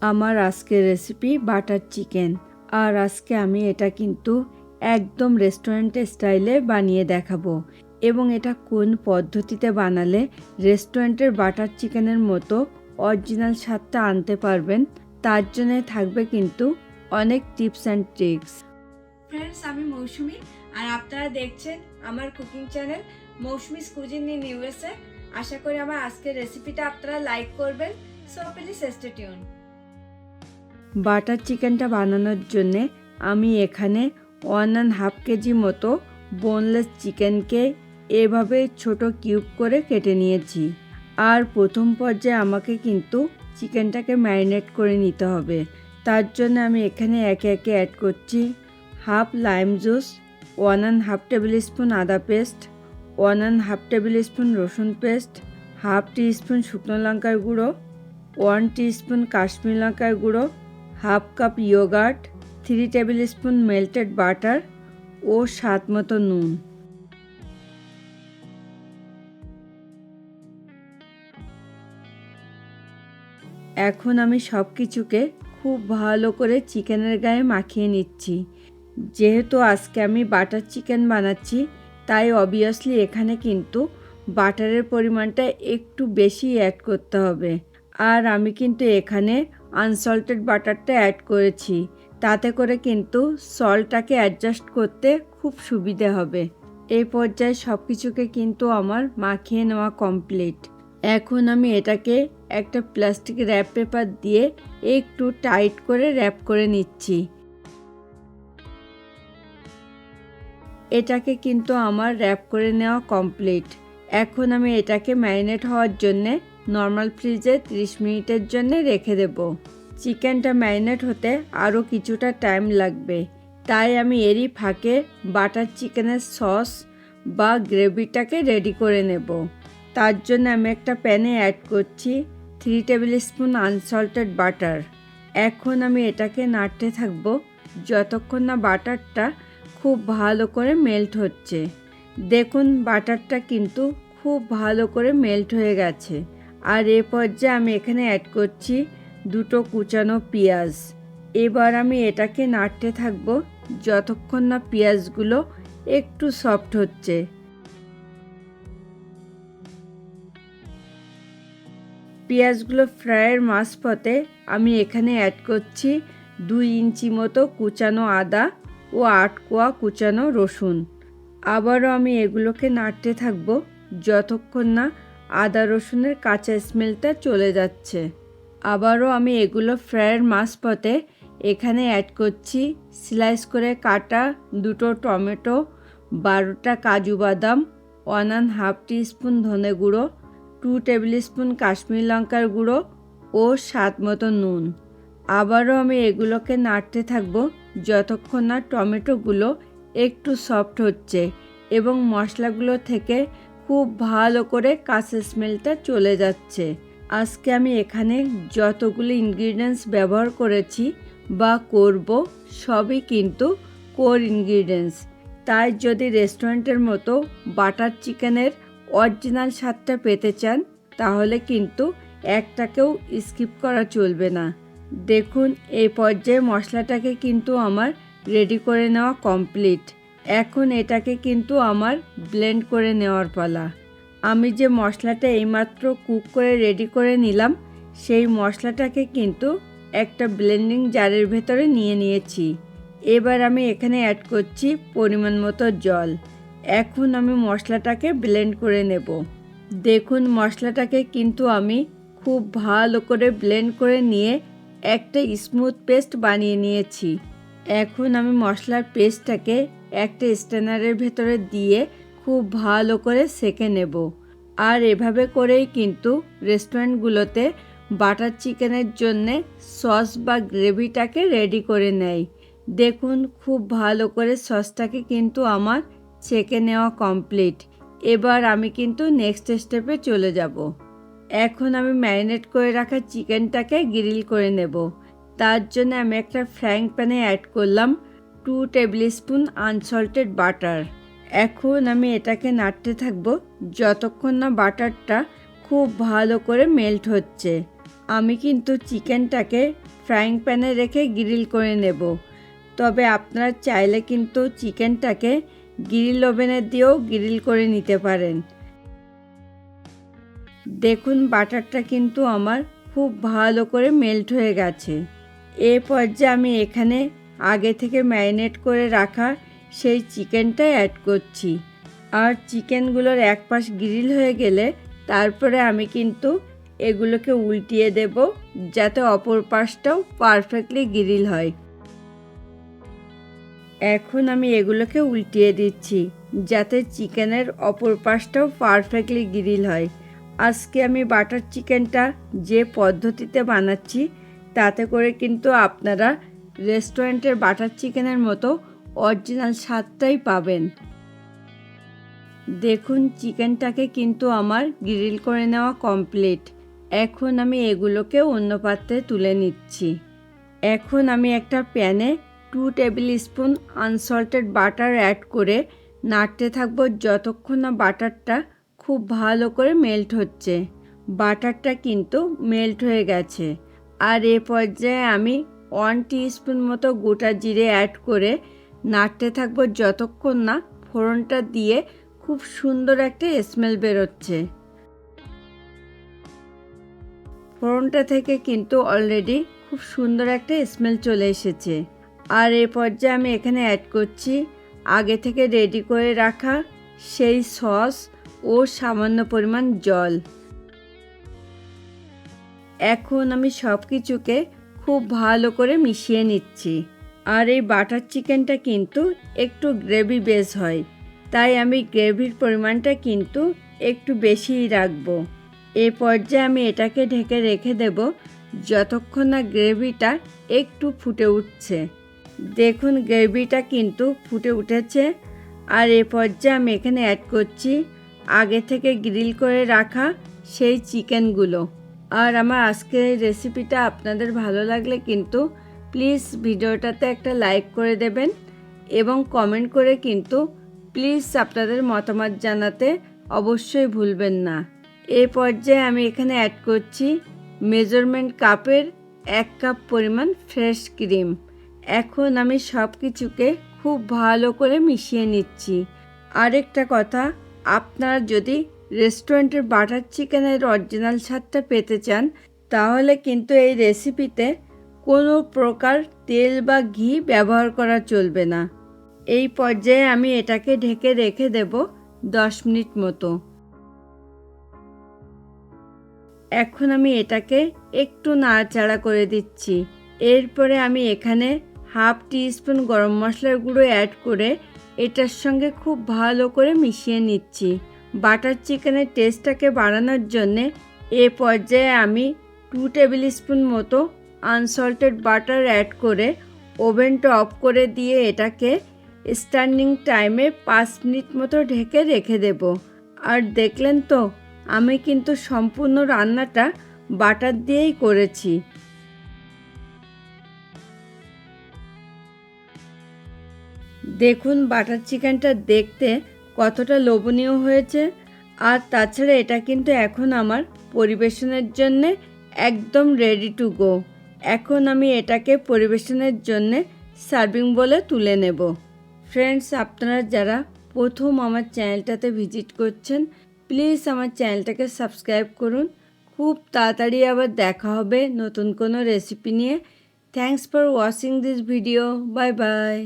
আমার আজকের recipe butter chicken. আর আজকে আমি এটা কিন্তু একদম রেস্টুরেন্টের স্টাইলে বানিয়ে দেখাবো, এবং এটা কোন পদ্ধতিতে বানালে রেস্টুরেন্টের বাটার চিকেনের মতো অরিজিনাল স্বাদটা আনতে পারবেন, তার জন্য থাকবে কিন্তু অনেক টিপস অ্যান্ড ট্রিক্স। ফ্রেন্ডস, আমি মৌসুমি, আর আপনারা দেখছেন আমার cooking channel Mousumi's cuisine in USA. আশা করি আমার আজকের রেসিপিটা আপনারা লাইক করবেন। So please stay tune. Butter চিকেনটা বানানোর জন্যে আমি এখানে 1.5 কেজি মতো বোনলেস চিকেনকে এভাবে ছোট কিউব করে কেটে নিয়েছি। আর প্রথম পর্যায়ে আমাকে কিন্তু চিকেনটাকে ম্যারিনেট করে নিতে হবে। তার জন্য আমি এখানে একে একে অ্যাড করছি half lime juice, 1.5 tablespoon আদা পেস্ট, 1.5 টেবিল স্পুন রসুন পেস্ট, হাফ টিস্পুন শুকনো লঙ্কার গুঁড়ো, 1 টিস্পুন কাশ্মীরি লঙ্কার গুঁড়ো, half cup yoghurt, 3 tablespoon melted butter ও স্বাদ মতো নুন। এখন আমি সব কিছুকে খুব ভালো করে চিকেনের গায়ে মাখিয়ে নিচ্ছি। যেহেতু আজকে আমি বাটার চিকেন বানাচ্ছি, তাই অবভিয়াসলি এখানে কিন্তু বাটারের পরিমাণটা একটু বেশি অ্যাড করতে হবে। আর আমি কিন্তু এখানে আনসল্টেড বাটারটা অ্যাড করেছি, তাতে করে কিন্তু সল্টটাকে অ্যাডজাস্ট করতে খুব সুবিধে হবে। এই পর্যায়ে সব কিছুকে কিন্তু আমার মাখিয়ে নেওয়া কমপ্লিট। এখন আমি এটাকে একটা প্লাস্টিক র্যাপ পেপার দিয়ে একটু টাইট করে র্যাপ করে নিচ্ছি। এটাকে কিন্তু আমার র্যাপ করে নেওয়া কমপ্লিট। এখন আমি এটাকে ম্যারিনেট হওয়ার জন্যে নর্মাল ফ্রিজে 30 মিনিটের জন্য রেখে দেব। চিকেনটা ম্যারিনেট হতে আরও কিছুটা টাইম লাগবে, তাই আমি এরই ফাঁকে বাটার চিকেনের সস বা গ্রেভিটাকে রেডি করে নেব। তার জন্য আমি একটা প্যানে অ্যাড করছি 3 টেবিল স্পুন আনসল্টেড বাটার। এখন আমি এটাকে নাড়তে থাকবো যতক্ষণ না বাটারটা খুব ভালো করে মেল্ট হচ্ছে। দেখুন, বাটারটা কিন্তু খুব ভালো করে মেল্ট হয়ে গেছে। আর এ পর্যায়ে আমি এখানে অ্যাড করছি 2 কুচানো পেঁয়াজ। এবার আমি এটাকে নাড়তে থাকবো যতক্ষণ না পেঁয়াজগুলো একটু সফট হচ্ছে। পেঁয়াজগুলো ফ্রাইয়ের মাঝপথে আমি এখানে অ্যাড করছি 2 ইঞ্চি মতো কুচানো আদা ও 8 কোয়া কুচানো রসুন। আবারও আমি এগুলোকে নাড়তে থাকবো যতক্ষণ না আদা রসুনের কাঁচা স্মেলটা চলে যাচ্ছে। আবারও আমি এগুলো ফ্রাইয়ের মাঝপথে এখানে অ্যাড করছি স্লাইস করে কাটা 2 টমেটো, 12টা কাজু বাদাম, 1.5 টিস্পুন ধনে গুঁড়ো, 2 টেবিল স্পুন কাশ্মীরি লঙ্কার গুঁড়ো ও স্বাদ মতো নুন। আবারও আমি এগুলোকে নাড়তে থাকবো যতক্ষণ না টমেটোগুলো একটু সফট হচ্ছে এবং মশলাগুলো থেকে খুব ভালো করে কাঁচা স্মেলটা চলে যাচ্ছে। আজকে আমি এখানে যতগুলো ইনগ্রিডিয়েন্টস ব্যবহার করেছি বা করব, সবই কিন্তু কোর ইনগ্রিডিয়েন্টস। তাই যদি রেস্টুরেন্টের মতো বাটার চিকেনের অরিজিনাল স্বাদটা পেতে চান, তাহলে কিন্তু একটাকেও স্কিপ করা চলবে না। দেখুন, এই পর্যায়ে মশলাটাকে কিন্তু আমার রেডি করে নেওয়া কমপ্লিট। এখন এটাকে কিন্তু আমার ব্লেন্ড করে নেওয়ার পালা। আমি যে মশলাটা এইমাত্র কুক করে রেডি করে নিলাম, সেই মশলাটাকে কিন্তু একটা ব্লেন্ডিং জারের ভেতরে নিয়ে নিয়েছি। এবার আমি এখানে অ্যাড করছি পরিমাণ মতো জল। এখন আমি মশলাটাকে ব্লেন্ড করে নেব। দেখুন, মশলাটাকে কিন্তু আমি খুব ভালো করে ব্লেন্ড করে নিয়ে একটা স্মুথ পেস্ট বানিয়ে নিয়েছি। এখন আমি মশলার পেস্টটাকে একটা স্ট্রেনারের ভেতরে দিয়ে খুব ভালো করে সেঁকে নেব। আর এভাবে করেই কিন্তু রেস্টুরেন্টগুলোতে বাটার চিকেনের জন্যে সস বা গ্রেভিটাকে রেডি করে নেয়। দেখুন, খুব ভালো করে সসটাকে কিন্তু আমার ছেঁকে নেওয়া কমপ্লিট। এবার আমি কিন্তু নেক্সট স্টেপে চলে যাব। এখন আমি ম্যারিনেট করে রাখা চিকেনটাকে গ্রিল করে নেব। তার জন্য আমি একটা ফ্রাইং প্যানে অ্যাড করলাম 2 টেবিল স্পুন আনসল্টেড বাটার। এখন আমি এটাকে নাড়তে থাকবো যতক্ষণ না বাটারটা খুব ভালো করে মেল্ট হচ্ছে। আমি কিন্তু চিকেনটাকে ফ্রাইং প্যানে রেখে গ্রিল করে নেব, তবে আপনারা চাইলে কিন্তু চিকেনটাকে গ্রিল ওভেনে দিয়েও গ্রিল করে নিতে পারেন। দেখুন বাটারটা কিন্তু আমার খুব ভালো করে মেল্ট হয়ে গেছে। এ পর্যায়ে আমি এখানে আগে থেকে ম্যারিনেট করে রাখা সেই চিকেনটা অ্যাড করছি। আর চিকেনগুলোর এক পাশ গ্রিল হয়ে গেলে তারপরে আমি কিন্তু এগুলোকে উল্টিয়ে দেব, যাতে অপর পাশটাও পারফেক্টলি গ্রিল হয়। এখন আমি এগুলোকে উল্টিয়ে দিচ্ছি, যাতে চিকেনের অপর পাশটাও পারফেক্টলি গ্রিল হয়। আজকে আমি বাটার চিকেনটা যে পদ্ধতিতে বানাচ্ছি তাতে করে কিন্তু আপনারা রেস্টুরেন্টের বাটার চিকেনের মতো অরিজিনাল স্বাদটাই পাবেন। দেখুন চিকেনটাকে কিন্তু আমার গ্রিল করে নেওয়া কমপ্লিট। এখন আমি এগুলোকে অন্য পাত্রে তুলে নিচ্ছি। এখন আমি একটা প্যানে 2 tablespoon unsalted butter add করে নাড়তে থাকবো যতক্ষণ না বাটারটা খুব ভালো করে মেল্ট হচ্ছে। বাটারটা কিন্তু মেল্ট হয়ে গেছে। আর এ পর্যায়ে আমি 1 টিস্পুন মতো গোটা জিরে অ্যাড করে নাড়তে থাকবো যতক্ষণ না ফোড়নটা দিয়ে খুব সুন্দর একটা স্মেল বেরোচ্ছে। ফোড়নটা থেকে কিন্তু অলরেডি খুব সুন্দর একটা স্মেল চলে এসেছে। আর এই পর্যায়ে আমি এখানে অ্যাড করছি আগে থেকে রেডি করে রাখা সেই সস ও সামান্য পরিমাণ জল। এখন আমি সব কিছুকে খুব ভালো করে মিশিয়ে নিচ্ছি। আর এই বাটার চিকেনটা কিন্তু একটু গ্রেভি বেস হয়, তাই আমি গ্রেভির পরিমাণটা কিন্তু একটু বেশিই রাখবো। এ পর্যায়ে আমি এটাকে ঢেকে রেখে দেব যতক্ষণ না গ্রেভিটা একটু ফুটে উঠছে। দেখুন গ্রেভিটা কিন্তু ফুটে উঠেছে। আর এ পর্যায়ে আমি এখানে অ্যাড করছি আগে থেকে গ্রিল করে রাখা সেই চিকেনগুলো। আর আমার আজকের এই রেসিপিটা আপনাদের ভালো লাগলে কিন্তু প্লিজ ভিডিওটাতে একটা লাইক করে দেবেন এবং কমেন্ট করে কিন্তু প্লিজ আপনাদের মতামত জানাতে অবশ্যই ভুলবেন না। এই পর্যায়ে আমি এখানে অ্যাড করছি মেজারমেন্ট কাপের 1 কাপ পরিমাণ ফ্রেশ ক্রিম। এখন আমি সব কিছুকে খুব ভালো করে মিশিয়ে নিচ্ছি। আরেকটা কথা, আপনারা যদি রেস্টুরেন্টের বাটার চিকেনের অরিজিনাল স্বাদটা পেতে চান তাহলে কিন্তু এই রেসিপিতে কোনো প্রকার তেল বা ঘি ব্যবহার করা চলবে না। এই পর্যায়ে আমি এটাকে ঢেকে রেখে দেব 10 মিনিট মতো। এখন আমি এটাকে একটু নাড়াচাড়া করে দিচ্ছি। এরপরে আমি এখানে 1/2 টিস্পুন গরম মশলার গুঁড়ো অ্যাড করে এটার সঙ্গে খুব ভালো করে মিশিয়ে নিচ্ছি। বাটার চিকেনের টেস্টটাকে বাড়ানোর জন্যে এ পর্যায়ে আমি 2 টেবিল স্পুন মতো আনসল্টেড বাটার অ্যাড করে ওভেনটা অফ করে দিয়ে এটাকে স্ট্যান্ডিং টাইমে 5 মিনিট মতো ঢেকে রেখে দেব। আর দেখলেন তো আমি কিন্তু সম্পূর্ণ রান্নাটা বাটার দিয়েই করেছি। দেখুন বাটার চিকেনটা দেখতে কতটা লোভনীয় হয়েছে। আর তাছাড়া এটা কিন্তু এখন আমার পরিবেশনের জন্য একদম রেডি টু গো। এখন আমি এটাকে পরিবেশনের জন্য সার্ভিং বলে তুলে নেব। ফ্রেন্ডস, আপনারা যারা প্রথম আমার চ্যানেলটাতে ভিজিট করছেন প্লিজ আমার চ্যানেলটাকে সাবস্ক্রাইব করুন। খুব তাড়াতাড়ি আবার দেখা হবে নতুন কোনো রেসিপি নিয়ে। Thanks for watching this video. Bye bye.